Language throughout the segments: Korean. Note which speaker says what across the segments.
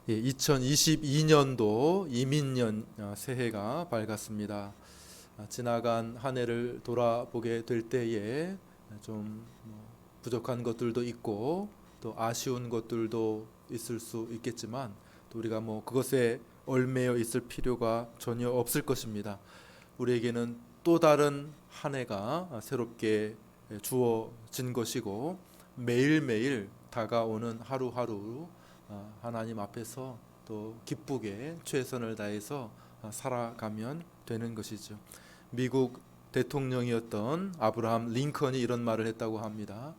Speaker 1: 2022년도 이민년 새해가 밝았습니다. 지나간 한 해를 돌아보게 될 때에 좀 부족한 것들도 있고 또 아쉬운 것들도 있을 수 있겠지만 또 우리가 그것에 얽매여 있을 필요가 전혀 없을 것입니다. 우리에게는 또 다른 한 해가 새롭게 주어진 것이고 매일매일 다가오는 하루하루 하나님 앞에서 또 기쁘게 최선을 다해서 살아가면 되는 것이죠. 미국 대통령이었던 아브라함 링컨이 이런 말을 했다고 합니다.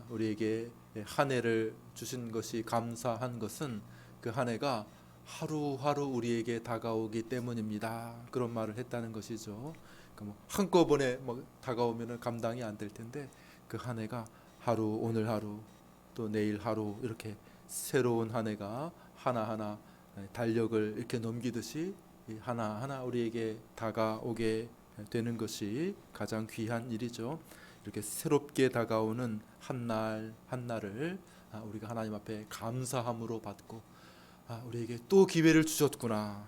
Speaker 1: 우리에게 한 해를 주신 것이 감사한 것은 그 한 해가 하루하루 우리에게 다가오기 때문입니다. 그런 말을 했다는 것이죠. 그러니까 한꺼번에 다가오면 감당이 안 될 텐데 그 한 해가 하루, 오늘 하루, 또 내일 하루 이렇게 새로운 한 해가 하나하나 달력을 이렇게 넘기듯이 하나하나 우리에게 다가오게 되는 것이 가장 귀한 일이죠. 이렇게 새롭게 다가오는 한날 한날을 우리가 하나님 앞에 감사함으로 받고 우리에게 또 기회를 주셨구나.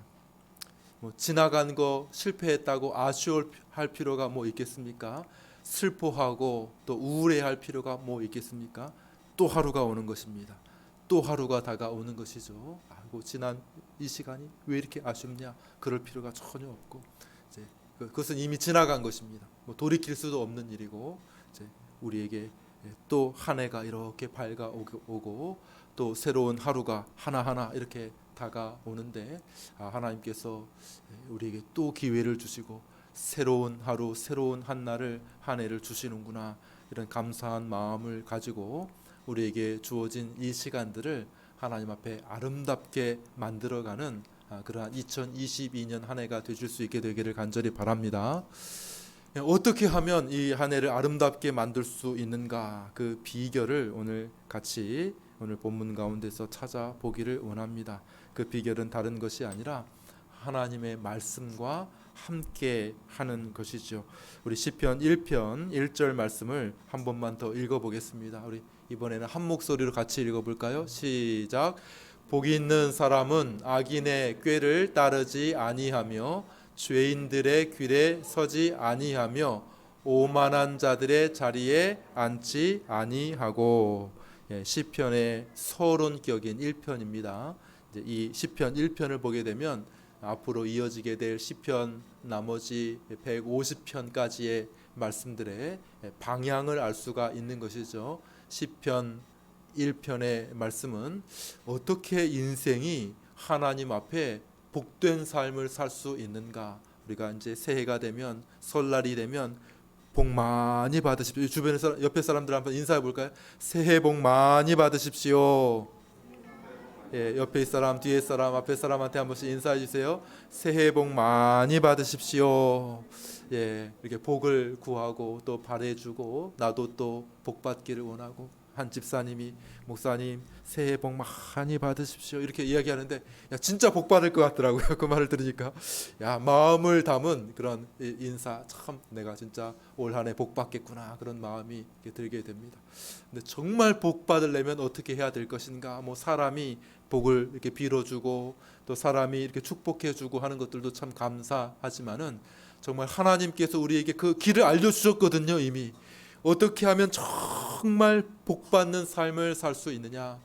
Speaker 1: 지나간 거 실패했다고 아쉬워할 필요가 있겠습니까? 슬퍼하고 또 우울해할 필요가 있겠습니까? 또 하루가 오는 것입니다. 또 하루가 다가오는 것이죠. 지난 이 시간이 왜 이렇게 아쉽냐? 그럴 필요가 전혀 없고 이제 그것은 이미 지나간 것입니다. 돌이킬 수도 없는 일이고 이제 우리에게 또 한 해가 이렇게 밝아오고 또 새로운 하루가 하나하나 이렇게 다가오는데 하나님께서 우리에게 또 기회를 주시고 새로운 하루, 새로운 한 날을 한 해를 주시는구나 이런 감사한 마음을 가지고 우리에게 주어진 이 시간들을 하나님 앞에 아름답게 만들어가는 그러한 2022년 한 해가 되실 수 있게 되기를 간절히 바랍니다. 어떻게 하면 이 한 해를 아름답게 만들 수 있는가 그 비결을 오늘 같이 오늘 본문 가운데서 찾아보기를 원합니다. 그 비결은 다른 것이 아니라 하나님의 말씀과 함께 하는 것이죠. 우리 시편 1편 1절 말씀을 한 번만 더 읽어보겠습니다. 우리 이번에는 한 목소리로 같이 읽어볼까요? 시작. 복이 있는 사람은 악인의 꾀를 따르지 아니하며 죄인들의 길에 서지 아니하며 오만한 자들의 자리에 앉지 아니하고. 시편의 서론격인 1편입니다. 이 시편 1편을 보게 되면 앞으로 이어지게 될 시편 나머지 150편까지의 말씀들의 방향을 알 수가 있는 것이죠. 시편 1편의 말씀은 어떻게 인생이 하나님 앞에 복된 삶을 살 수 있는가. 우리가 이제 새해가 되면 설날이 되면 복 많이 받으십시오. 주변에서 옆에 사람들 한번 인사해 볼까요? 새해 복 많이 받으십시오. 옆에 사람, 뒤에 사람, 앞에 사람한테 한 번씩 인사해 주세요. 새해 복 많이 받으십시오. 이렇게 복을 구하고 또 바래주고 나도 또 복 받기를 원하고 한 집사님이 목사님 새해 복 많이 받으십시오 이렇게 이야기하는데 진짜 복 받을 것 같더라고요. 그 말을 들으니까 마음을 담은 그런 인사 참 내가 진짜 올 한 해 복 받겠구나 그런 마음이 들게 됩니다. 근데 정말 복 받으려면 어떻게 해야 될 것인가? 사람이 복을 이렇게 빌어주고 또 사람이 이렇게 축복해주고 하는 것들도 참 감사하지만은 정말 하나님께서 우리에게 그 길을 알려주셨거든요. 이미 어떻게 하면 정말 복받는 삶을 살 수 있느냐,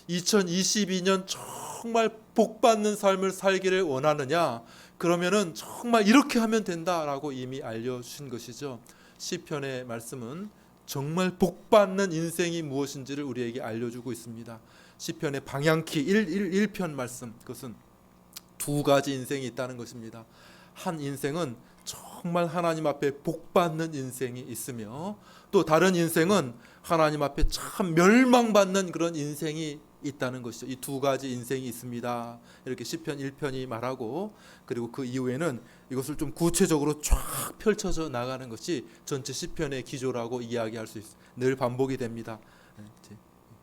Speaker 1: 2022년 정말 복받는 삶을 살기를 원하느냐, 그러면은 정말 이렇게 하면 된다라고 이미 알려주신 것이죠. 시편의 말씀은 정말 복받는 인생이 무엇인지를 우리에게 알려주고 있습니다. 시편의 방향키 1편 말씀, 그것은 두 가지 인생이 있다는 것입니다. 한 인생은 정말 하나님 앞에 복받는 인생이 있으며 또 다른 인생은 하나님 앞에 참 멸망받는 그런 인생이 있다는 것이죠. 이 두 가지 인생이 있습니다. 이렇게 시편 1편이 말하고 그리고 그 이후에는 이것을 좀 구체적으로 쫙 펼쳐져 나가는 것이 전체 시편의 기조라고 이야기할 수 있어요. 늘 반복이 됩니다.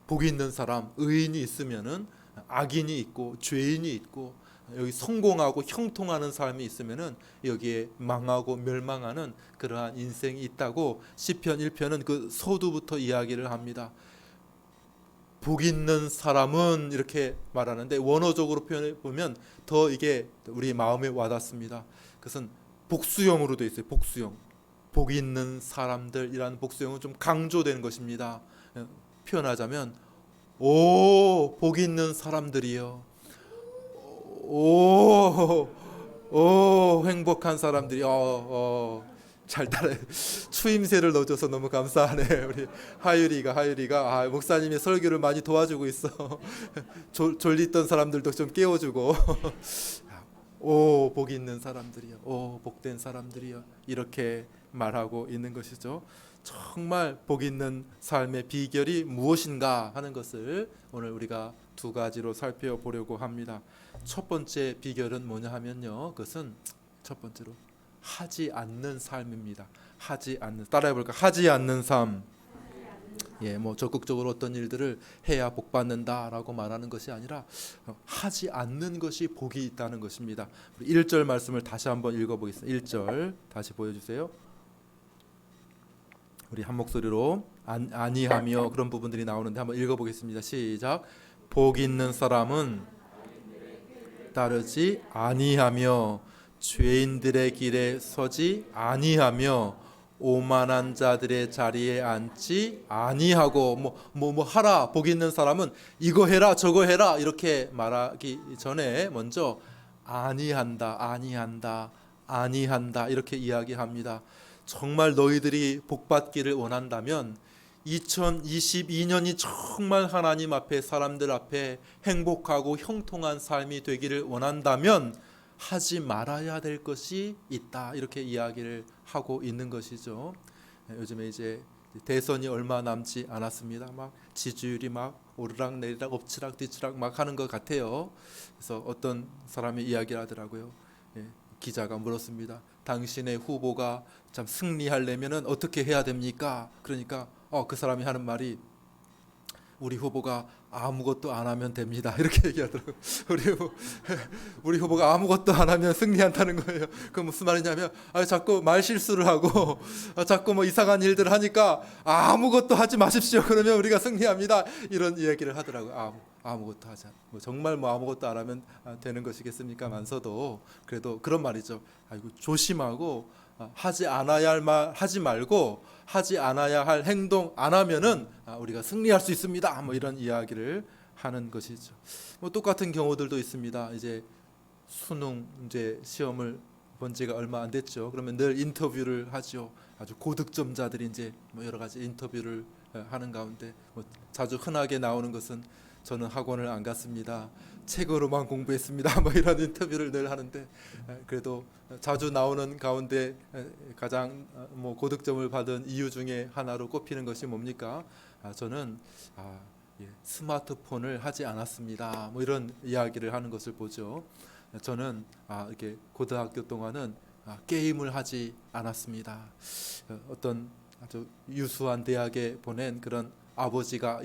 Speaker 1: 복이 있는 사람, 의인이 있으면은 악인이 있고 죄인이 있고 여기 성공하고 형통하는 삶이 있으면은 여기에 망하고 멸망하는 그러한 인생이 있다고 시편 1편은 그 서두부터 이야기를 합니다. 복 있는 사람은 이렇게 말하는데 원어적으로 표현해 보면 더 이게 우리 마음에 와닿습니다. 그것은 복수형으로 되어 있어요. 복수형. 복 있는 사람들이라는 복수형은 좀 강조되는 것입니다. 표현하자면 오, 복 있는 사람들이요. 오, 오, 행복한 사람들이 잘 따라 추임새를 넣어줘서 너무 감사하네. 우리 하율이가 목사님의 설교를 많이 도와주고 있어. 졸리던 사람들도 좀 깨워주고 오, 복 있는 사람들이요. 오, 복된 사람들이요. 이렇게 말하고 있는 것이죠. 정말 복 있는 삶의 비결이 무엇인가 하는 것을 오늘 우리가 두 가지로 살펴보려고 합니다. 첫 번째 비결은 뭐냐 하면요. 그것은 첫 번째로 하지 않는 삶입니다. 따라해 볼까? 하지 않는 삶. 예, 뭐 적극적으로 어떤 일들을 해야 복 받는다라고 말하는 것이 아니라 하지 않는 것이 복이 있다는 것입니다. 1절 말씀을 다시 한번 읽어보겠습니다. 1절 다시 보여주세요. 우리 한 목소리로 아니하며 그런 부분들이 나오는데 한번 읽어보겠습니다. 시작. 복 있는 사람은 따르지 아니하며 죄인들의 길에 서지 아니하며 오만한 자들의 자리에 앉지 아니하고 뭐 하라. 복 있는 사람은 이거 해라 저거 해라 이렇게 말하기 전에 먼저 아니한다 이렇게 이야기합니다. 정말 너희들이 복 받기를 원한다면 2022년이 정말 하나님 앞에 사람들 앞에 행복하고 형통한 삶이 되기를 원한다면 하지 말아야 될 것이 있다 이렇게 이야기를 하고 있는 것이죠. 요즘에 이제 대선이 얼마 남지 않았습니다. 막 지지율이 막 오르락 내리락 엎치락 뒤치락 막 하는 것 같아요. 그래서 어떤 사람이 이야기를 하더라고요. 기자가 물었습니다. 당신의 후보가 참 승리하려면은 어떻게 해야 됩니까? 그러니까 그 사람이 하는 말이 우리 후보가 아무것도 안 하면 됩니다. 이렇게 얘기하더라고요. 우리 후보가 아무것도 안 하면 승리한다는 거예요. 그 무슨 말이냐면 자꾸 말 실수를 하고 자꾸 뭐 이상한 일들을 하니까 아무것도 하지 마십시오. 그러면 우리가 승리합니다. 이런 이야기를 하더라고요. 아무것도 하지 않. 정말 아무것도 안 하면 되는 것이겠습니까만서도 그래도 그런 말이죠. 조심하고 하지 않아야 할 말 하지 말고 하지 않아야 할 행동 안 하면은 우리가 승리할 수 있습니다. 뭐 이런 이야기를 하는 것이죠. 똑같은 경우들도 있습니다. 이제 수능 이제 시험을 본 지가 얼마 안 됐죠. 그러면 늘 인터뷰를 하죠. 아주 고득점자들이 이제 여러 가지 인터뷰를 하는 가운데 자주 흔하게 나오는 것은 저는 학원을 안 갔습니다. 책으로만 공부했습니다. 이런 인터뷰를 늘 하는데 그래도 자주 나오는 가운데 가장 고득점을 받은 이유 중에 하나로 꼽히는 것이 뭡니까? 저는 스마트폰을 하지 않았습니다. 이런 이야기를 하는 것을 보죠. 저는 이렇게 고등학교 동안은 게임을 하지 않았습니다. 어떤 아주 유수한 대학에 보낸 그런 아버지가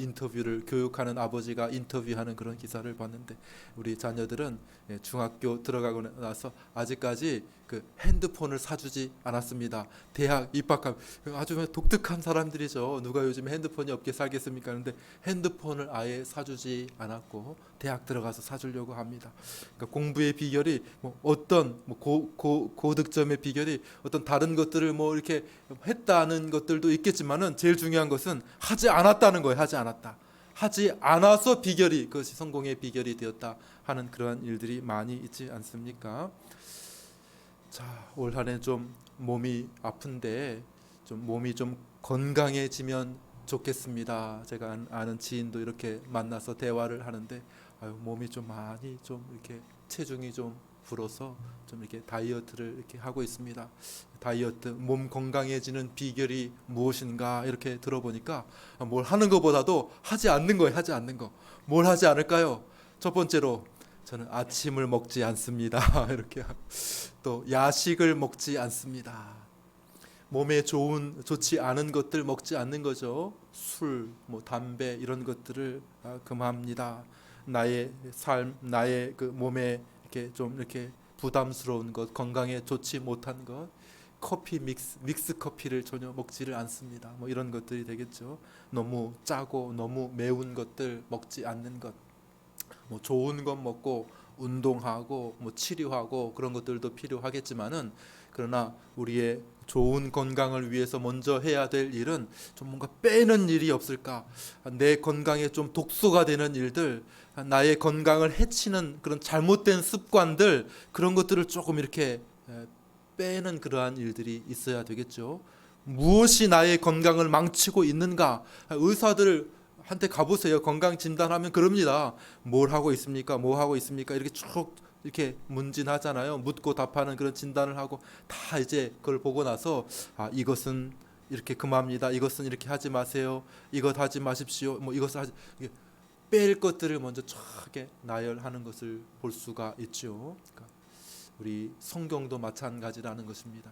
Speaker 1: 교육하는 아버지가 인터뷰하는 그런 기사를 봤는데 우리 자녀들은 중학교 들어가고 나서 아직까지 그 핸드폰을 사주지 않았습니다. 대학 입학하면 아주 독특한 사람들이죠. 누가 요즘에 핸드폰이 없게 살겠습니까? 그런데 핸드폰을 아예 사주지 않았고 대학 들어가서 사주려고 합니다. 그러니까 공부의 비결이 어떤 고득점의 비결이 어떤 다른 것들을 이렇게 했다는 것들도 있겠지만은 제일 중요한 것은 하지 않았다는 거예요. 하지 않아서 그것이 성공의 비결이 되었다 하는 그러한 일들이 많이 있지 않습니까? 자, 올 한 해 좀 몸이 아픈데 몸이 좀 건강해지면 좋겠습니다. 제가 아는 지인도 이렇게 만나서 대화를 하는데 몸이 좀 많이 이렇게 체중이 좀 불어서 이렇게 다이어트를 이렇게 하고 있습니다. 다이어트, 몸 건강해지는 비결이 무엇인가 이렇게 들어보니까 뭘 하는 것보다도 하지 않는 거예요. 하지 않는 거. 뭘 하지 않을까요? 첫 번째로 저는 아침을 먹지 않습니다. 이렇게 또 야식을 먹지 않습니다. 몸에 좋지 않은 것들 먹지 않는 거죠. 술, 담배 이런 것들을 금합니다. 나의 삶, 나의 그 몸에 이렇게 부담스러운 것, 건강에 좋지 못한 것 커피 믹스 커피를 전혀 먹지를 않습니다. 뭐 이런 것들이 되겠죠. 너무 짜고 너무 매운 것들 먹지 않는 것. 뭐 좋은 것 먹고 운동하고 뭐 치료하고 그런 것들도 필요하겠지만은, 그러나 우리의 좋은 건강을 위해서 먼저 해야 될 일은 좀 뭔가 빼는 일이 없을까? 내 건강에 좀 독소가 되는 일들, 나의 건강을 해치는 그런 잘못된 습관들, 그런 것들을 조금 이렇게 빼는 그러한 일들이 있어야 되겠죠. 무엇이 나의 건강을 망치고 있는가? 의사들 한테 가보세요. 건강 진단하면 그럽니다. 뭘 하고 있습니까? 뭐 하고 있습니까? 이렇게 쭉 이렇게 문진하잖아요. 묻고 답하는 그런 진단을 하고, 다 이제 그걸 보고 나서 이것은 이렇게 금합니다. 이것은 이렇게 하지 마세요. 이것 하지 마십시오. 뭐 이것을 하지, 뺄 것들을 먼저 쫙 이렇게 나열하는 것을 볼 수가 있죠. 그러니까 우리 성경도 마찬가지라는 것입니다.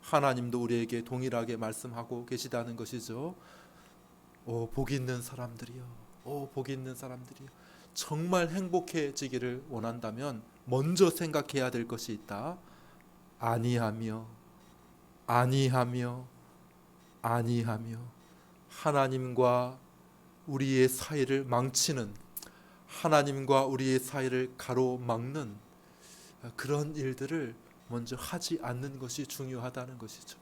Speaker 1: 하나님도 우리에게 동일하게 말씀하고 계시다는 것이죠. 오, 복 있는 사람들이요. 오, 복 있는 사람들이요. 정말 행복해지기를 원한다면 먼저 생각해야 될 것이 있다. 아니하며 하나님과 우리의 사이를 망치는, 하나님과 우리의 사이를 가로막는 그런 일들을 먼저 하지 않는 것이 중요하다는 것이죠.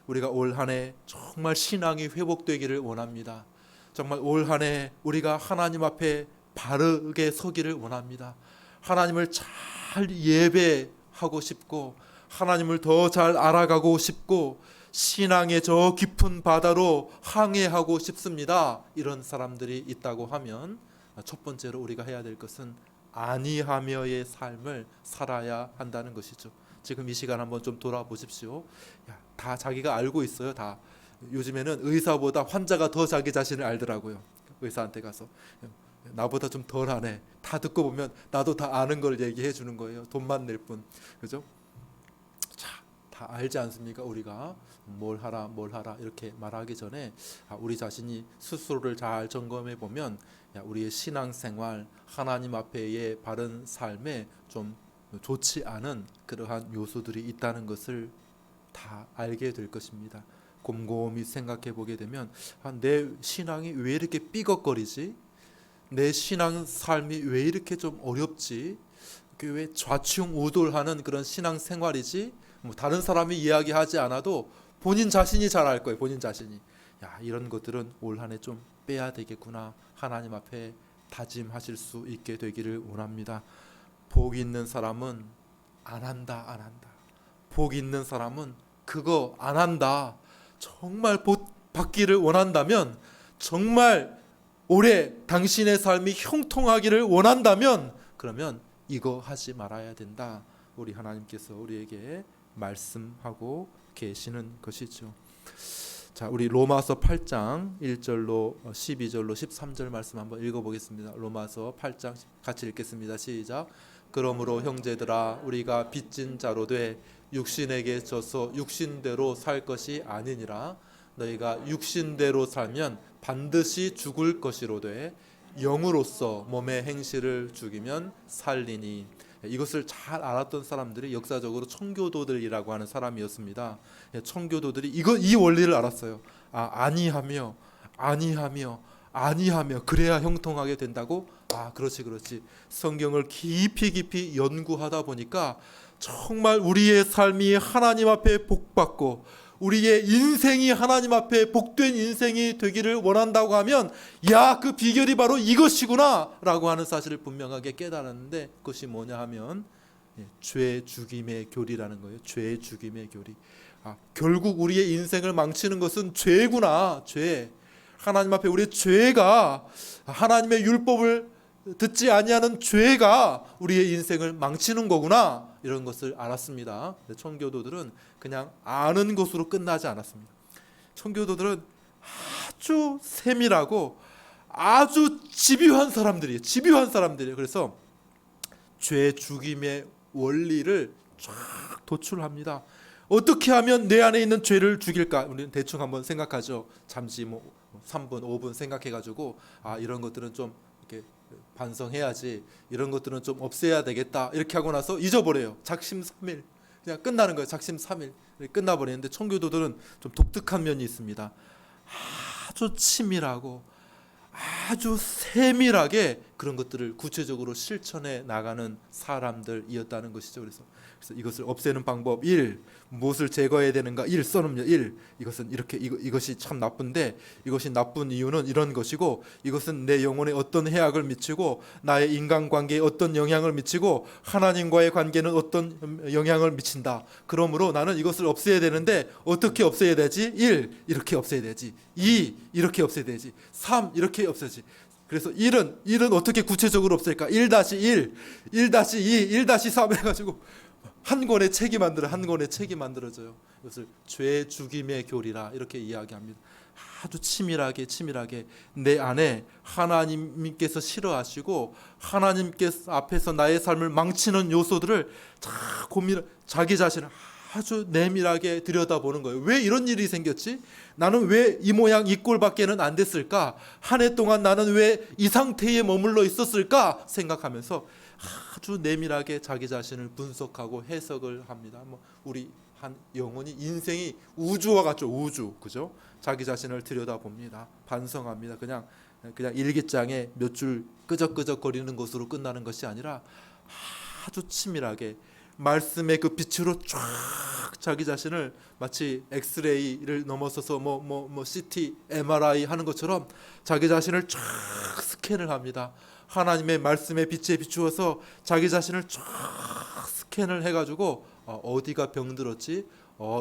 Speaker 1: 우리가 올 한 해 정말 신앙이 회복되기를 원합니다. 정말 올 한 해 우리가 하나님 앞에 바르게 서기를 원합니다. 하나님을 잘 예배하고 싶고, 하나님을 더 잘 알아가고 싶고, 신앙의 저 깊은 바다로 항해하고 싶습니다. 이런 사람들이 있다고 하면 첫 번째로 우리가 해야 될 것은 아니하며의 삶을 살아야 한다는 것이죠. 지금 이 시간 한번 좀 돌아보십시오. 다 자기가 알고 있어요. 다. 요즘에는 의사보다 환자가 더 자기 자신을 알더라고요. 의사한테 가서 나보다 좀 덜하네. 다 듣고 보면 나도 다 아는 걸 얘기해 주는 거예요. 돈만 낼 뿐. 그죠? 자, 다 알지 않습니까? 우리가 뭘 하라 이렇게 말하기 전에 우리 자신이 스스로를 잘 점검해 보면, 우리의 신앙생활, 하나님 앞에의 바른 삶에 좀 좋지 않은 그러한 요소들이 있다는 것을 다 알게 될 것입니다. 곰곰이 생각해 보게 되면 내 신앙이 왜 이렇게 삐걱거리지? 내 신앙 삶이 왜 이렇게 좀 어렵지? 왜 좌충우돌하는 그런 신앙 생활이지? 뭐 다른 사람이 이야기하지 않아도 본인 자신이 잘 알 거예요. 본인 자신이. 이런 것들은 올 한 해 좀 빼야 되겠구나. 하나님 앞에 다짐하실 수 있게 되기를 원합니다. 복 있는 사람은 안 한다. 복 있는 사람은 그거 안 한다. 정말 복 받기를 원한다면, 정말 올해 당신의 삶이 형통하기를 원한다면, 그러면 이거 하지 말아야 된다. 우리 하나님께서 우리에게 말씀하고 계시는 것이죠. 자, 우리 로마서 8장 1절로 12절로 13절 말씀 한번 읽어보겠습니다. 로마서 8장 같이 읽겠습니다. 시작. 그러므로 형제들아, 우리가 빚진 자로 돼 육신에게 져서 육신대로 살 것이 아니니라. 너희가 육신대로 살면 반드시 죽을 것이로되 영으로서 몸의 행실을 죽이면 살리니. 이것을 잘 알았던 사람들이 역사적으로 청교도들이라고 하는 사람이었습니다. 청교도들이 이 원리를 알았어요. 아니하며 그래야 형통하게 된다고. 그렇지. 성경을 깊이 연구하다 보니까 정말 우리의 삶이 하나님 앞에 복받고, 우리의 인생이 하나님 앞에 복된 인생이 되기를 원한다고 하면, 그 비결이 바로 이것이구나 라고 하는 사실을 분명하게 깨달았는데, 그것이 뭐냐 하면 죄 죽임의 교리라는 거예요. 죄 죽임의 교리. 결국 우리의 인생을 망치는 것은 죄구나. 죄. 하나님 앞에 우리의 죄가, 하나님의 율법을 듣지 아니하는 죄가 우리의 인생을 망치는 거구나, 이런 것을 알았습니다. 청교도들은 그냥 아는 것으로 끝나지 않았습니다. 청교도들은 아주 세밀하고 아주 집요한 사람들이에요. 그래서 죄 죽임의 원리를 쫙 도출합니다. 어떻게 하면 내 안에 있는 죄를 죽일까? 우리는 대충 한번 생각하죠. 잠시 3분, 5분 생각해가지고 이런 것들은 좀 이렇게 반성해야지, 이런 것들은 좀 없애야 되겠다, 이렇게 하고 나서 잊어버려요. 작심삼일 그냥 끝나는 거예요. 작심 삼일 끝나버리는데 청교도들은 좀 독특한 면이 있습니다. 아주 치밀하고 아주 세밀하게 그런 것들을 구체적으로 실천해 나가는 사람들이었다는 것이죠. 그래서 이것을 없애는 방법 1, 무엇을 제거해야 되는가 1 써놓으며 1, 이것은 이렇게 이것이 참 나쁜데 이것이 나쁜 이유는 이런 것이고 이것은 내 영혼에 어떤 해악을 미치고 나의 인간관계에 어떤 영향을 미치고 하나님과의 관계는 어떤 영향을 미친다. 그러므로 나는 이것을 없애야 되는데 어떻게 없애야 되지? 1, 이렇게 없애야 되지. 2, 이렇게 없애야 되지. 3, 이렇게 없애야지. 그래서 1은 어떻게 구체적으로 없앨까? 1-1, 1-2, 1-3 해가지고 한 권의 책이 만들어져요. 이것을 죄 죽임의 교리라 이렇게 이야기합니다. 아주 치밀하게 내 안에 하나님께서 싫어하시고 하나님께서 앞에서 나의 삶을 망치는 요소들을 자기 자신을 아주 내밀하게 들여다보는 거예요. 왜 이런 일이 생겼지? 나는 왜 이 모양 이 꼴밖에는 안 됐을까? 한 해 동안 나는 왜 이 상태에 머물러 있었을까? 생각하면서 아주 내밀하게 자기 자신을 분석하고 해석을 합니다. 우리 한 영혼이 인생이 우주와 같죠. 우주, 그죠? 자기 자신을 들여다봅니다. 반성합니다. 그냥 일기장에 몇 줄 끄적끄적거리는 것으로 끝나는 것이 아니라 아주 치밀하게 말씀의 그 빛으로 쫙 자기 자신을 마치 엑스레이를 넘어서서 CT, MRI 하는 것처럼 자기 자신을 쫙 스캔을 합니다. 하나님의 말씀의 빛에 비추어서 자기 자신을 쫙 스캔을 해가지고 어디가 병들었지?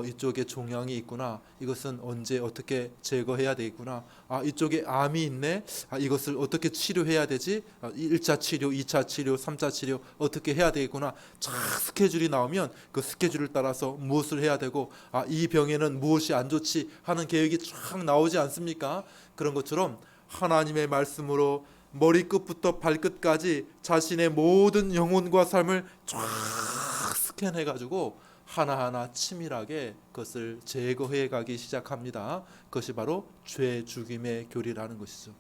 Speaker 1: 이쪽에 종양이 있구나. 이것은 언제 어떻게 제거해야 되겠구나. 이쪽에 암이 있네. 이것을 어떻게 치료해야 되지? 1차 치료, 2차 치료, 3차 치료 어떻게 해야 되겠구나. 쫙 스케줄이 나오면 그 스케줄을 따라서 무엇을 해야 되고 이 병에는 무엇이 안 좋지 하는 계획이 쫙 나오지 않습니까? 그런 것처럼 하나님의 말씀으로 머리끝부터 발끝까지 자신의 모든 영혼과 삶을 쫙 스캔해가지고 하나하나 치밀하게 그것을 제거해 가기 시작합니다. 그것이 바로 죄 죽임의 교리라는 것이죠.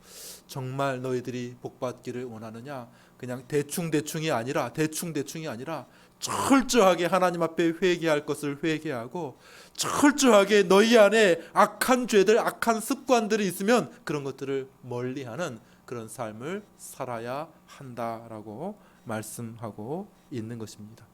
Speaker 1: 정말 너희들이 복받기를 원하느냐? 그냥 대충대충이 아니라 철저하게 하나님 앞에 회개할 것을 회개하고 철저하게 너희 안에 악한 죄들, 악한 습관들이 있으면 그런 것들을 멀리하는 그런 삶을 살아야 한다라고 말씀하고 있는 것입니다.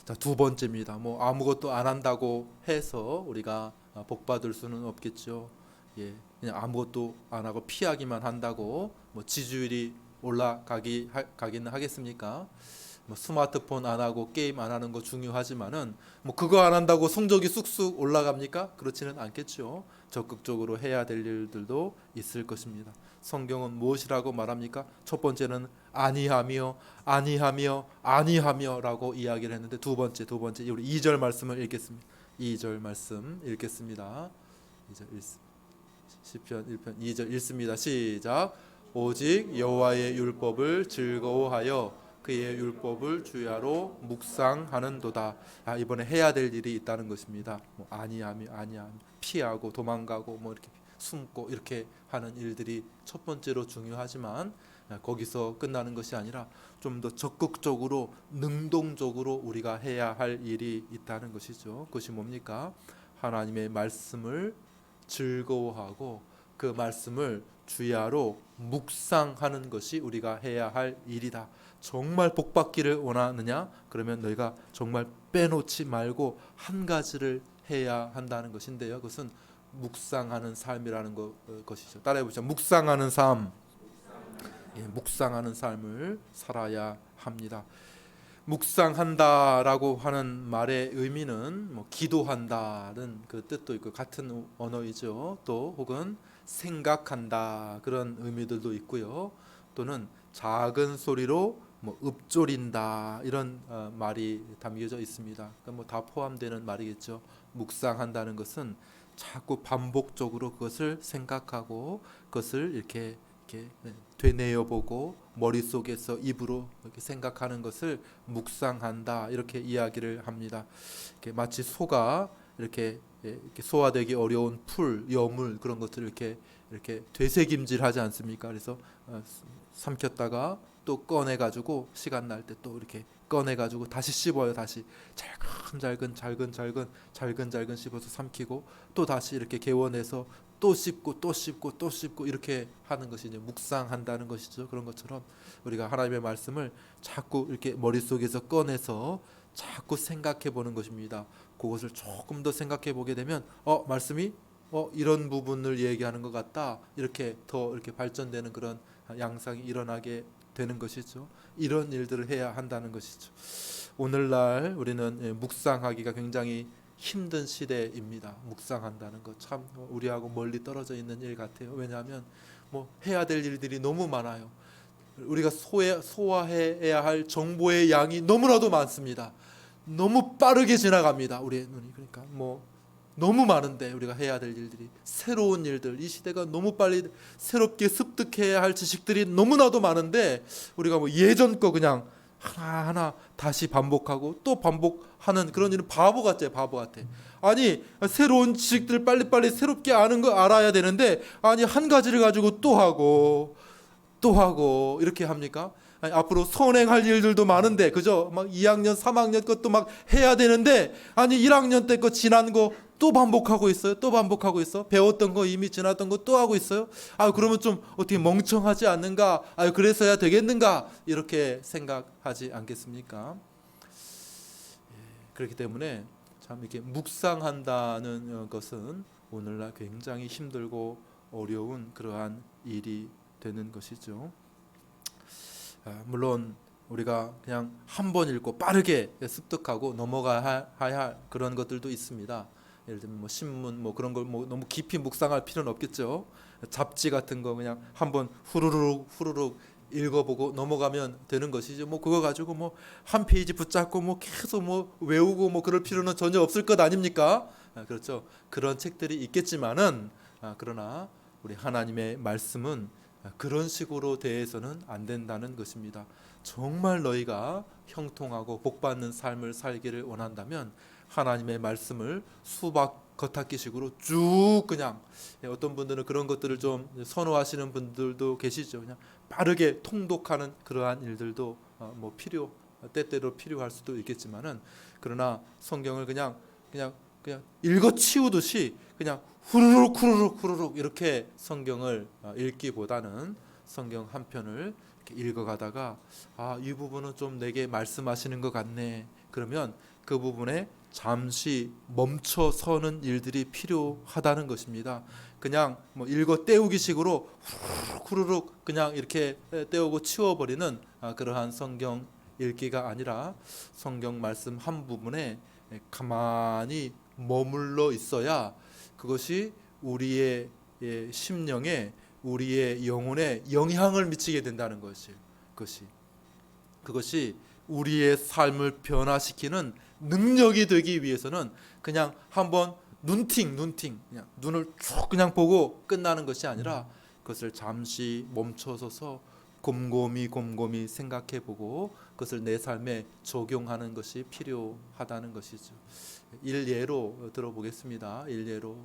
Speaker 1: 자, 두 번째입니다. 아무것도 안 한다고 해서 우리가 복 받을 수는 없겠죠. 그냥 아무것도 안 하고 피하기만 한다고 지지율이 가기는 하겠습니까? 스마트폰 안 하고 게임 안 하는 거 중요하지만은 그거 안 한다고 성적이 쑥쑥 올라갑니까? 그렇지는 않겠죠. 적극적으로 해야 될 일들도 있을 것입니다. 성경은 무엇이라고 말합니까? 첫 번째는 아니하며라고 이야기를 했는데 두 번째 우리 2절 말씀을 읽겠습니다. 2절 말씀 읽겠습니다. 10편 1편 2절 읽습니다. 시작. 오직 여호와의 율법을 즐거워하여 그의 율법을 주야로 묵상하는도다. 이번에 해야 될 일이 있다는 것입니다. 아니하며 피하고 도망가고 이렇게 숨고 이렇게 하는 일들이 첫 번째로 중요하지만 거기서 끝나는 것이 아니라 좀 더 적극적으로 능동적으로 우리가 해야 할 일이 있다는 것이죠. 그것이 뭡니까? 하나님의 말씀을 즐거워하고 그 말씀을 주야로 묵상하는 것이 우리가 해야 할 일이다. 정말 복받기를 원하느냐? 그러면 너희가 정말 빼놓지 말고 한 가지를 해야 한다는 것인데요. 그것은 묵상하는 삶이라는 것이죠. 따라해보시죠. 묵상하는 삶. 묵상하는 삶을 살아야 합니다. 묵상한다라고 하는 말의 의미는 기도한다는 그 뜻도 있고 같은 언어이죠. 또 혹은 생각한다 그런 의미들도 있고요. 또는 작은 소리로 읊조린다 이런 말이 담겨져 있습니다. 그러니까 다 포함되는 말이겠죠. 묵상한다는 것은 자꾸 반복적으로 그것을 생각하고 그것을 이렇게 되뇌어보고 머릿속에서 입으로 이렇게 생각하는 것을 묵상한다 이렇게 이야기를 합니다. 이렇게 마치 소가 이렇게 소화되기 어려운 풀, 여물 그런 것들을 이렇게 되새김질하지 않습니까? 그래서 삼켰다가 또 꺼내가지고 시간 날 때 또 이렇게 꺼내가지고 다시 씹어요. 다시 잘근 씹어서 삼키고 또 다시 이렇게 개원해서 또 씹고 또 씹고 또 씹고 이렇게 하는 것이 이제 묵상한다는 것이죠. 그런 것처럼 우리가 하나님의 말씀을 자꾸 이렇게 머릿속에서 꺼내서 자꾸 생각해 보는 것입니다. 그것을 조금 더 생각해 보게 되면 말씀이 이런 부분을 얘기하는 것 같다. 이렇게 더 이렇게 발전되는 그런 양상이 일어나게 되는 것이죠. 이런 일들을 해야 한다는 것이죠. 오늘날 우리는 묵상하기가 굉장히 힘든 시대입니다. 묵상한다는 것 참 우리하고 멀리 떨어져 있는 일 같아요. 왜냐하면 해야 될 일들이 너무 많아요. 우리가 소화해야 할 정보의 양이 너무나도 많습니다. 너무 빠르게 지나갑니다. 우리의 눈이. 그러니까 너무 많은데 우리가 해야 될 일들이, 새로운 일들, 이 시대가 너무 빨리 새롭게 습득해야 할 지식들이 너무나도 많은데 우리가 예전 거 그냥 하나하나 다시 반복하고 또 반복하는 그런 일은 바보 같아요. 바보 같아. 아니 새로운 지식들 빨리빨리 새롭게 아는 거 알아야 되는데 아니 한 가지를 가지고 또 하고 이렇게 합니까? 아니, 앞으로 선행할 일들도 많은데 그죠? 막 2학년 3학년 것도 막 해야 되는데 아니 1학년 때 거 지난 거 또 반복하고 있어요. 또 반복하고 있어. 배웠던 거 이미 지났던 거 또 하고 있어요. 그러면 좀 어떻게 멍청하지 않는가? 그래서야 되겠는가? 이렇게 생각하지 않겠습니까? 그렇기 때문에 참 이렇게 묵상한다는 것은 오늘날 굉장히 힘들고 어려운 그러한 일이 되는 것이죠. 물론 우리가 그냥 한 번 읽고 빠르게 습득하고 넘어가야 할 그런 것들도 있습니다. 예를 들면 신문 그런 걸 너무 깊이 묵상할 필요는 없겠죠. 잡지 같은 거 그냥 한번 후루룩 읽어보고 넘어가면 되는 것이죠. 그거 가지고 한 페이지 붙잡고 계속 외우고 그럴 필요는 전혀 없을 것 아닙니까? 그렇죠. 그런 책들이 있겠지만은 그러나 우리 하나님의 말씀은 그런 식으로 대해서는 안 된다는 것입니다. 정말 너희가 형통하고 복받는 삶을 살기를 원한다면 하나님의 말씀을 수박 겉핥기식으로 쭉 그냥, 어떤 분들은 그런 것들을 좀 선호하시는 분들도 계시죠. 그냥 빠르게 통독하는 그러한 일들도 때때로 필요할 수도 있겠지만은, 그러나 성경을 그냥 읽어 치우듯이 그냥 후루룩 이렇게 성경을 읽기보다는 성경 한 편을 이렇게 읽어가다가 이 부분은 좀 내게 말씀하시는 것 같네. 그러면 그 부분에 잠시 멈춰 서는 일들이 필요하다는 것입니다. 그냥 읽어 때우기식으로 후루룩 그냥 이렇게 때우고 치워버리는 그러한 성경 읽기가 아니라 성경 말씀 한 부분에 가만히 머물러 있어야 그것이 우리의 심령에, 우리의 영혼에 영향을 미치게 된다는 그것이 우리의 삶을 변화시키는 능력이 되기 위해서는 그냥 한번 눈팅 그냥 눈을 쭉 그냥 보고 끝나는 것이 아니라 그것을 잠시 멈춰서서 곰곰이 생각해 보고 그것을 내 삶에 적용하는 것이 필요하다는 것이죠. 일예로 들어보겠습니다. 일예로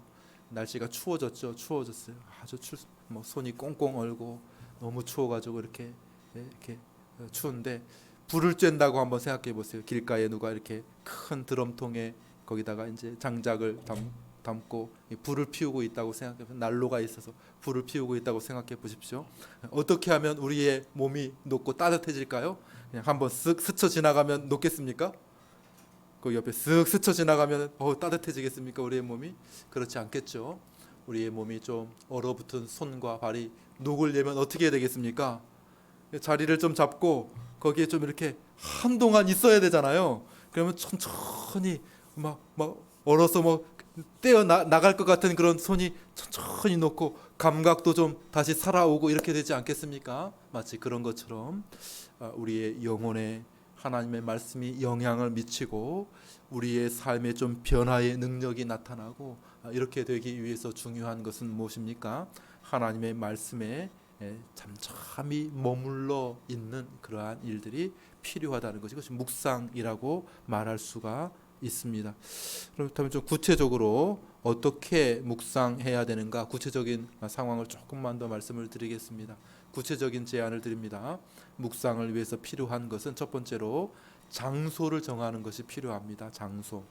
Speaker 1: 날씨가 추워졌어요. 아주 손이 꽁꽁 얼고 너무 추워가지고 이렇게 추운데 불을 쬐다고 한번 생각해 보세요. 길가에 누가 이렇게 큰 드럼통에 거기다가 이제 장작을 담고 불을 피우고 있다고 생각해 보세요. 난로가 있어서 불을 피우고 있다고 생각해 보십시오. 어떻게 하면 우리의 몸이 녹고 따뜻해질까요? 그냥 한번 쓱 스쳐 지나가면 녹겠습니까? 그 옆에 쓱 스쳐 지나가면 따뜻해지겠습니까? 우리의 몸이? 그렇지 않겠죠. 우리의 몸이 좀 얼어붙은 손과 발이 녹으려면 어떻게 해야 되겠습니까? 자리를 좀 잡고 거기에 좀 이렇게 한동안 있어야 되잖아요. 그러면 천천히 막 얼어서 떼어 나갈 것 같은 그런 손이 천천히 녹고 감각도 좀 다시 살아오고 이렇게 되지 않겠습니까? 마치 그런 것처럼 우리의 영혼에 하나님의 말씀이 영향을 미치고 우리의 삶에 좀 변화의 능력이 나타나고 이렇게 되기 위해서 중요한 것은 무엇입니까? 하나님의 말씀에 잠잠히 머물러 있는 그러한 일들이 필요하다는 것이, 그것이 묵상이라고 말할 수가 있습니다. 그렇다면 좀 구체적으로 어떻게 묵상해야 되는가, 구체적인 상황을 조금만 더 말씀을 드리겠습니다. 구체적인 제안을 드립니다. 묵상을 위해서 필요한 것은 첫 번째로 장소를 정하는 것이 필요합니다. 장소.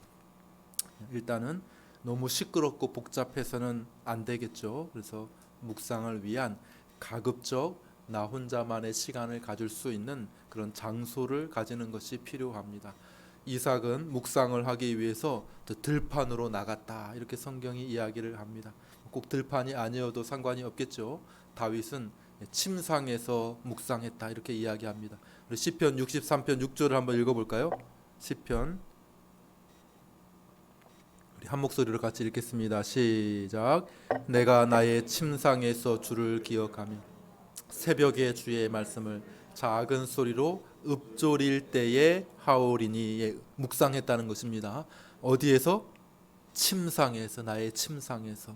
Speaker 1: 일단은 너무 시끄럽고 복잡해서는 안 되겠죠. 그래서 묵상을 위한 가급적 나 혼자만의 시간을 가질 수 있는 그런 장소를 가지는 것이 필요합니다. 이삭은 묵상을 하기 위해서 들판으로 나갔다, 이렇게 성경이 이야기를 합니다. 꼭 들판이 아니어도 상관이 없겠죠. 다윗은 침상에서 묵상했다, 이렇게 이야기합니다. 우리 시편 63편 6절을 한번 읽어볼까요? 시편, 우리 한 목소리로 같이 읽겠습니다. 시작. 내가 나의 침상에서 주를 기억하며 새벽에 주의 말씀을 작은 소리로 읊조릴 때에 하오리니. 예, 묵상했다는 것입니다. 어디에서? 침상에서, 나의 침상에서.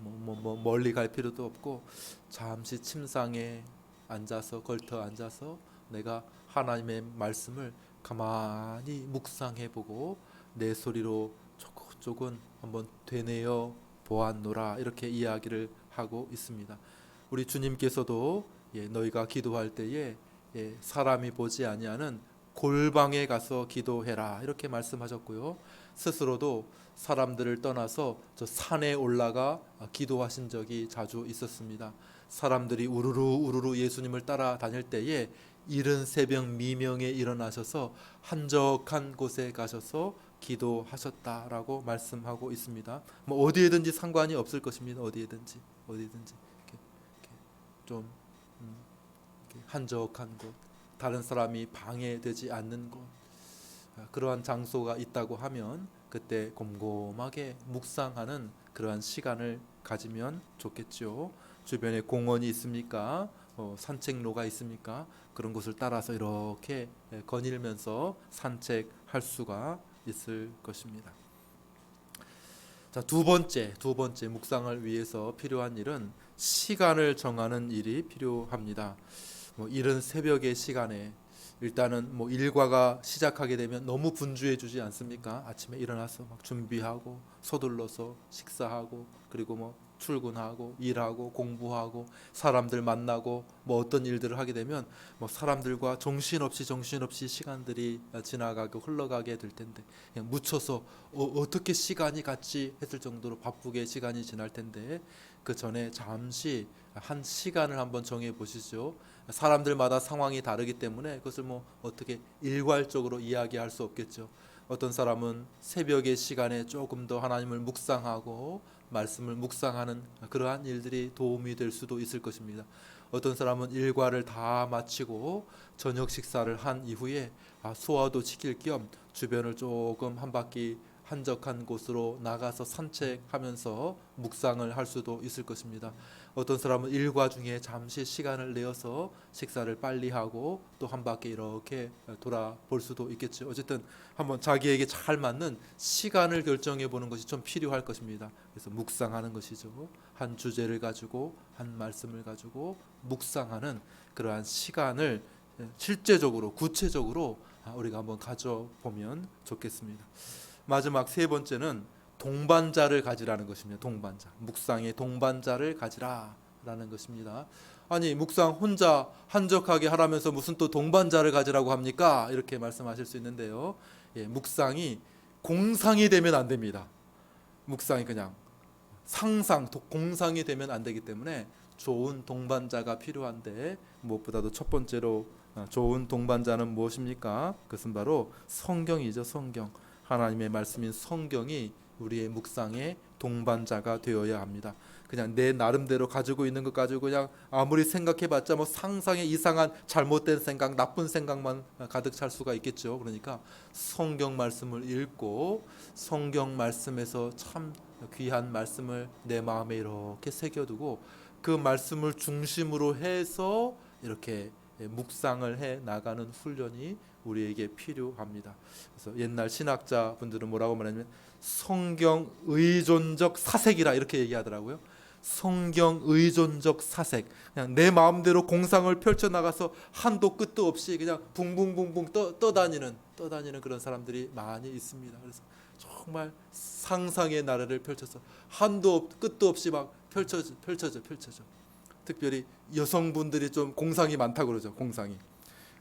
Speaker 1: 멀리 갈 필요도 없고 잠시 침상에 앉아서, 걸터 앉아서 내가 하나님의 말씀을 가만히 묵상해보고 내 소리로 조금 한번 되뇌어 보았노라, 이렇게 이야기를 하고 있습니다. 우리 주님께서도 너희가 기도할 때에 사람이 보지 아니하는 골방에 가서 기도해라, 이렇게 말씀하셨고요. 스스로도 사람들을 떠나서 저 산에 올라가 기도하신 적이 자주 있었습니다. 사람들이 우르르 예수님을 따라다닐 때에 이른 새벽 미명에 일어나셔서 한적한 곳에 가셔서 기도하셨다라고 말씀하고 있습니다. 뭐 어디에든지 상관이 없을 것입니다. 어디에든지 이렇게 좀 이렇게 한적한 곳, 다른 사람이 방해되지 않는 곳, 그러한 장소가 있다고 하면 그때 곰곰하게 묵상하는 그러한 시간을 가지면 좋겠죠. 주변에 공원이 있습니까? 산책로가 있습니까? 그런 곳을 따라서 이렇게 거닐면서 산책할 수가 있을 것입니다. 자, 두 번째 묵상을 위해서 필요한 일은 시간을 정하는 일이 필요합니다. 이른 새벽의 시간에 일단은 일과가 시작하게 되면 너무 분주해 주지 않습니까? 아침에 일어나서 막 준비하고 서둘러서 식사하고 그리고 출근하고 일하고 공부하고 사람들 만나고 어떤 일들을 하게 되면 사람들과 정신없이 시간들이 지나가고 흘러가게 될 텐데, 그냥 묻혀서 어떻게 시간이 갔지 했을 정도로 바쁘게 시간이 지날 텐데, 그 전에 잠시 한 시간을 한번 정해 보시죠. 사람들마다 상황이 다르기 때문에 그것을 어떻게 일괄적으로 이야기할 수 없겠죠. 어떤 사람은 새벽의 시간에 조금 더 하나님을 묵상하고 말씀을 묵상하는 그러한 일들이 도움이 될 수도 있을 것입니다. 어떤 사람은 일과를 다 마치고 저녁 식사를 한 이후에 소화도 시킬 겸 주변을 조금 한 바퀴 한적한 곳으로 나가서 산책하면서 묵상을 할 수도 있을 것입니다. 어떤 사람은 일과 중에 잠시 시간을 내어서 식사를 빨리 하고 또 한 바퀴 이렇게 돌아볼 수도 있겠죠. 어쨌든 한번 자기에게 잘 맞는 시간을 결정해 보는 것이 좀 필요할 것입니다. 그래서 묵상하는 것이죠. 한 주제를 가지고 한 말씀을 가지고 묵상하는 그러한 시간을 실제적으로 구체적으로 우리가 한번 가져보면 좋겠습니다. 마지막 세 번째는 동반자를 가지라는 것입니다. 동반자, 묵상의 동반자를 가지라라는 것입니다. 아니, 묵상 혼자 한적하게 하라면서 무슨 또 동반자를 가지라고 합니까? 이렇게 말씀하실 수 있는데요. 묵상이 공상이 되면 안 됩니다. 묵상이 그냥 공상이 되면 안 되기 때문에 좋은 동반자가 필요한데, 무엇보다도 첫 번째로 좋은 동반자는 무엇입니까? 그것은 바로 성경이죠. 성경. 하나님의 말씀인 성경이 우리의 묵상의 동반자가 되어야 합니다. 그냥 내 나름대로 가지고 있는 것 가지고 그냥 아무리 생각해봤자 상상의 이상한 잘못된 생각, 나쁜 생각만 가득 찰 수가 있겠죠. 그러니까 성경 말씀을 읽고 성경 말씀에서 참 귀한 말씀을 내 마음에 이렇게 새겨두고 그 말씀을 중심으로 해서 이렇게 묵상을 해 나가는 훈련이 우리에게 필요합니다. 그래서 옛날 신학자 분들은 뭐라고 말하냐면 성경 의존적 사색이라 이렇게 얘기하더라고요. 성경 의존적 사색. 그냥 내 마음대로 공상을 펼쳐 나가서 한도 끝도 없이 그냥 붕붕붕붕 떠다니는 그런 사람들이 많이 있습니다. 그래서 정말 상상의 나래를 펼쳐서 한도 끝도 없이 막 펼쳐져. 특별히 여성분들이 좀 공상이 많다고 그러죠. 공상이.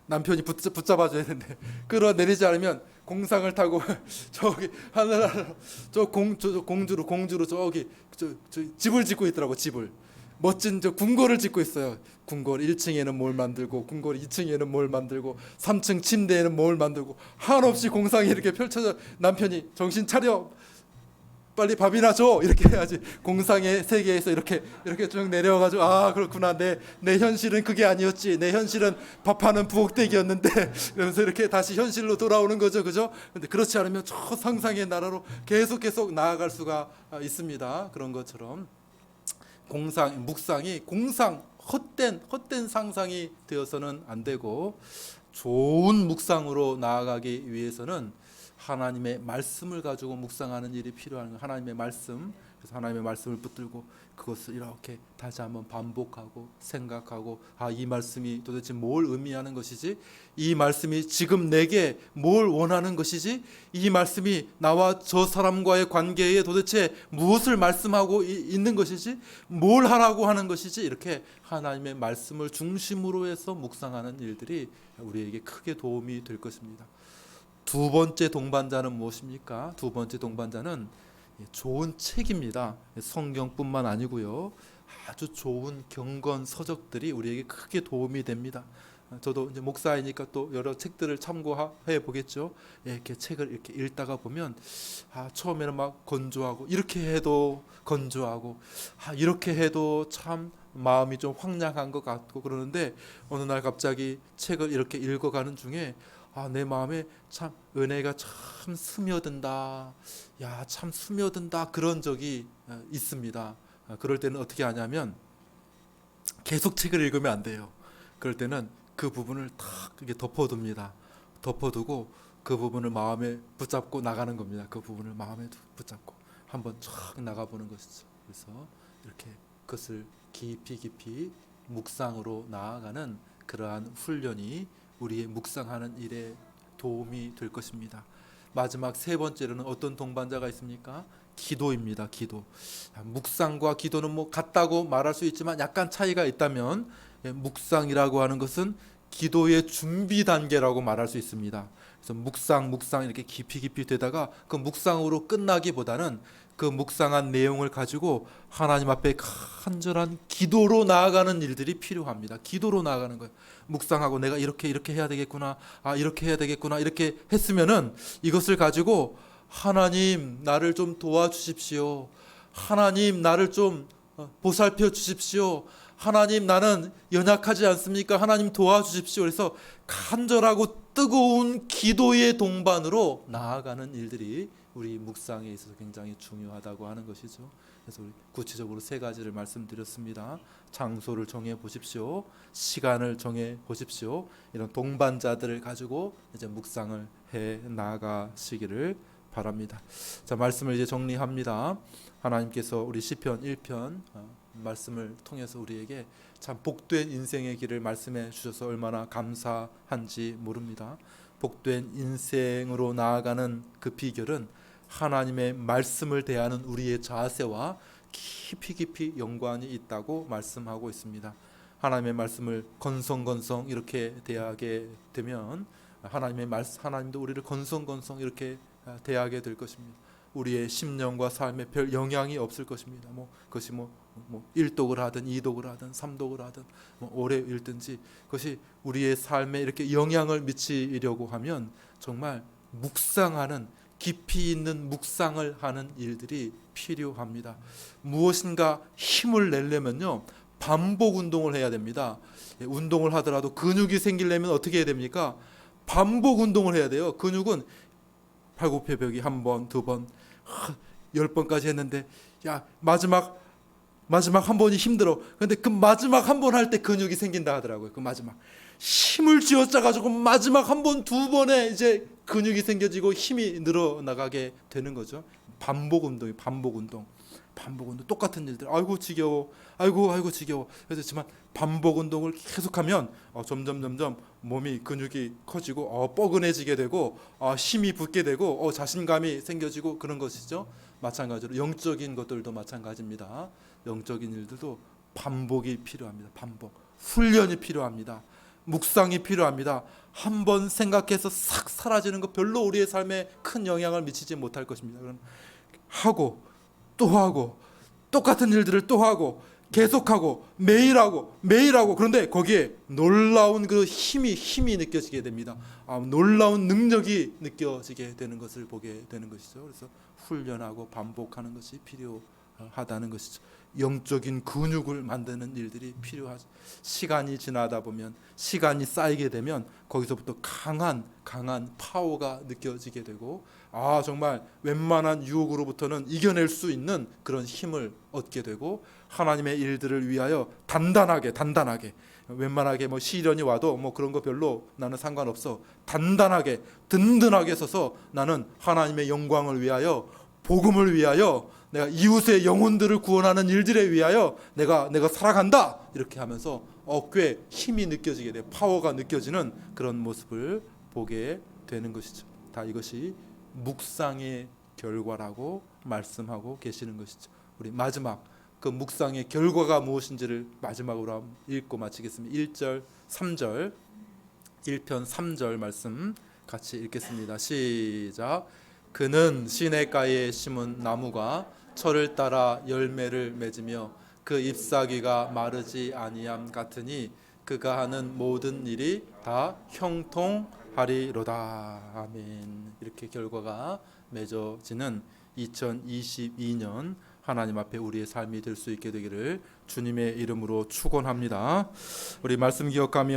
Speaker 1: 남편이 붙잡아줘야 되는데 끌어내리지 않으면 공상을 타고 저기 하늘나라로 저 공주로 저기 저 집을 짓고 있더라고. 집을 멋진 저 궁궐을 짓고 있어요. 궁궐 1층에는 뭘 만들고 궁궐 2층에는 뭘 만들고 3층 침대에는 뭘 만들고 한없이 공상이 이렇게 펼쳐져. 남편이 정신 차려, 빨리 밥이나 줘, 이렇게 해야지. 공상의 세계에서 이렇게 쭉 내려와가지고 아 그렇구나, 내 현실은 그게 아니었지, 내 현실은 밥하는 부엌댁이었는데 그러면서 이렇게 다시 현실로 돌아오는 거죠, 그죠? 근데 그렇지 않으면 저 상상의 나라로 계속 나아갈 수가 있습니다. 그런 것처럼 묵상이 헛된 상상이 되어서는 안 되고, 좋은 묵상으로 나아가기 위해서는 하나님의 말씀을 가지고 묵상하는 일이 필요한 거예요. 하나님의 말씀. 그래서 하나님의 말씀을 붙들고 그것을 이렇게 다시 한번 반복하고 생각하고, 이 말씀이 도대체 뭘 의미하는 것이지? 이 말씀이 지금 내게 뭘 원하는 것이지? 이 말씀이 나와 저 사람과의 관계에 도대체 무엇을 말씀하고 있는 것이지? 뭘 하라고 하는 것이지? 이렇게 하나님의 말씀을 중심으로 해서 묵상하는 일들이 우리에게 크게 도움이 될 것입니다. 두 번째 동반자는 무엇입니까? 두 번째 동반자는 좋은 책입니다. 성경뿐만 아니고요, 아주 좋은 경건 서적들이 우리에게 크게 도움이 됩니다. 저도 이제 목사이니까 또 여러 책들을 참고해 보겠죠. 이렇게 책을 이렇게 읽다가 보면 처음에는 막 건조하고, 이렇게 해도 건조하고, 이렇게 해도 참 마음이 좀 황량한 것 같고 그러는데, 어느 날 갑자기 책을 이렇게 읽어가는 중에 내 마음에 참 은혜가 참 스며든다, 참 스며든다, 그런 적이 있습니다. 그럴 때는 어떻게 하냐면 계속 책을 읽으면 안 돼요. 그럴 때는 그 부분을 탁 이렇게 덮어둡니다. 덮어두고 그 부분을 마음에 붙잡고 나가는 겁니다. 그 부분을 마음에 붙잡고 한번 쫙 나가보는 것이죠. 그래서 이렇게 그것을 깊이 묵상으로 나아가는 그러한 훈련이 우리의 묵상하는 일에 도움이 될 것입니다. 마지막 세 번째로는 어떤 동반자가 있습니까? 기도입니다. 기도. 묵상과 기도는 뭐 같다고 말할 수 있지만 약간 차이가 있다면, 묵상이라고 하는 것은 기도의 준비 단계라고 말할 수 있습니다. 그래서 묵상 이렇게 깊이 되다가 그 묵상으로 끝나기보다는 그 묵상한 내용을 가지고 하나님 앞에 간절한 기도로 나아가는 일들이 필요합니다. 기도로 나아가는 거예요. 묵상하고 내가 이렇게 해야 되겠구나, 이렇게 해야 되겠구나, 이렇게 했으면은 이것을 가지고 하나님 나를 좀 도와주십시오. 하나님 나를 좀 보살펴 주십시오. 하나님 나는 연약하지 않습니까? 하나님 도와주십시오. 그래서 간절하고 뜨거운 기도의 동반으로 나아가는 일들이 우리 묵상에 있어서 굉장히 중요하다고 하는 것이죠. 그래서 우리 구체적으로 세 가지를 말씀드렸습니다. 장소를 정해 보십시오. 시간을 정해 보십시오. 이런 동반자들을 가지고 이제 묵상을 해 나가시기를 바랍니다. 자, 말씀을 이제 정리합니다. 하나님께서 우리 시편 1편 말씀을 통해서 우리에게 참 복된 인생의 길을 말씀해 주셔서 얼마나 감사한지 모릅니다. 복된 인생으로 나아가는 그 비결은 하나님의 말씀을 대하는 우리의 자세와 깊이 연관이 있다고 말씀하고 있습니다. 하나님의 말씀을 건성건성 이렇게 대하게 되면 하나님도 우리를 건성건성 이렇게 대하게 될 것입니다. 우리의 심령과 삶에 별 영향이 없을 것입니다. 그것이 1독을 하든 2독을 하든 3독을 하든 오래 읽든지, 그것이 우리의 삶에 이렇게 영향을 미치려고 하면 정말 묵상하는, 깊이 있는 묵상을 하는 일들이 필요합니다. 무엇인가 힘을 내려면요, 반복 운동을 해야 됩니다. 운동을 하더라도 근육이 생기려면 어떻게 해야 됩니까? 반복 운동을 해야 돼요. 근육은 팔굽혀펴기 한 번, 두 번, 10번까지 했는데 마지막 한 번이 힘들어. 근데 그 마지막 한 번 할 때 근육이 생긴다 하더라고요. 그 마지막 힘을 쥐어짜 가지고 마지막 한 번, 두 번에 이제 근육이 생겨지고 힘이 늘어나가게 되는 거죠. 반복 운동이 반복 운동 똑같은 일들. 아이고 지겨워. 아이고 지겨워. 그렇지만 반복 운동을 계속하면 점점 몸이 근육이 커지고 뻐근해지게 되고 힘이 붙게 되고 자신감이 생겨지고 그런 것이죠. 마찬가지로 영적인 것들도 마찬가지입니다. 영적인 일들도 반복이 필요합니다. 반복. 훈련이 필요합니다. 묵상이 필요합니다. 한번 생각해서 싹 사라지는 거 별로 우리의 삶에 큰 영향을 미치지 못할 것입니다. 그럼 하고 또 하고 똑같은 일들을 또 하고 계속하고 매일 하고 그런데 거기에 놀라운 그 힘이 느껴지게 됩니다. 놀라운 능력이 느껴지게 되는 것을 보게 되는 것이죠. 그래서 훈련하고 반복하는 것이 필요하다는 것이죠. 영적인 근육을 만드는 일들이 필요하죠. 시간이 지나다 보면, 시간이 쌓이게 되면 거기서부터 강한 파워가 느껴지게 되고, 정말 웬만한 유혹으로부터는 이겨낼 수 있는 그런 힘을 얻게 되고, 하나님의 일들을 위하여 단단하게 웬만하게 시련이 와도 그런 거 별로 나는 상관없어. 단단하게 든든하게 서서 나는 하나님의 영광을 위하여, 복음을 위하여, 내가 이웃의 영혼들을 구원하는 일들에 위하여 내가 살아간다. 이렇게 하면서 어깨에 힘이 느껴지게 돼요. 파워가 느껴지는 그런 모습을 보게 되는 것이죠. 다 이것이 묵상의 결과라고 말씀하고 계시는 것이죠. 우리 마지막 그 묵상의 결과가 무엇인지를 마지막으로 읽고 마치겠습니다. 1절 3절 1편 3절 말씀 같이 읽겠습니다. 시작. 그는 시냇가에 심은 나무가 철을 따라 열매를 맺으며 그 잎사귀가 마르지 아니함 같으니 그가 하는 모든 일이 다 형통하리로다. 아멘. 이렇게 결과가 맺어지는 2022년 하나님 앞에 우리의 삶이 될 수 있게 되기를 주님의 이름으로 축원합니다. 우리 말씀 기억하며